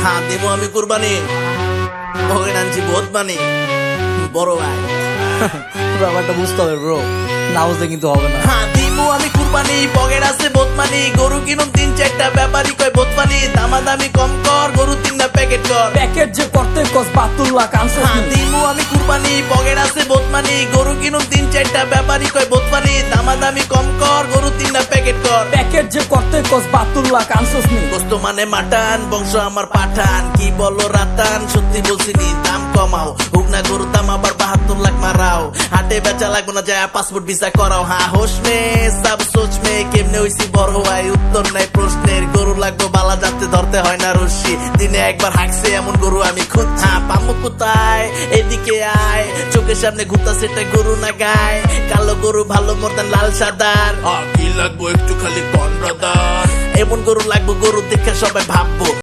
হ্যাঁ দেবো আমি কুরবানি, ভগেন আনছি বহুত মানি বড় ভাই। ব্যাপারটা বুঝতে হবে ব্রো, না বুঝলে কিন্তু হবে না। হ্যাঁ দিমু আমি কুরবানি, পকেট আছে বোতমানি, গরু কিনুম 3-4টা ব্যাপারী কয় বোতমানি, দামাদামি কম কর, গরু 3টা প্যাকেট কর। প্যাকেট যে করতে কস 72 লাখ আনছো। হ্যাঁ দিমু আমি কুরবানি, পকেট আছে বোতমানি, গরু কিনুম 3-4টা ব্যাপারী কয় বোতমানি, দামাদামি কম কর, গরু 3টা প্যাকেট কর। প্যাকেট যে করতে কস 72 লাখ আনছোস নি। গোস্ত মানে মাটান, বংশ আমার পাঠান, কি বলো রাতান, সত্যি বলছিনি দাম কমাও, হুক না গরুর দাম আবার 72 লাখ মারাও, হাটে বেচা লাগবো না যায় পাসপোর্ট ভিসা করাও। হ্যাঁ হোশ মে সব সোচ মে, কেমনে হইছি বড় হয় উত্তর নাই প্রশ্নের, গরু লাগবো বালা যাতে ধরতে হয় না রশ্মি, দিনে একবার হাঁকছে এমন গরু আমি খুঁজছি। হ্যাঁ পামু কোথায় এদিকে আয়, চোখের সামনে ঘুরতা সেটা গরু না গায়, কালো গরু ভালো মর্দান লাল সাদার, কি লাগবো একটু খালি কন ব্রাদার। এমন গরু লাগবো গরু দেখে সবাই ভাববো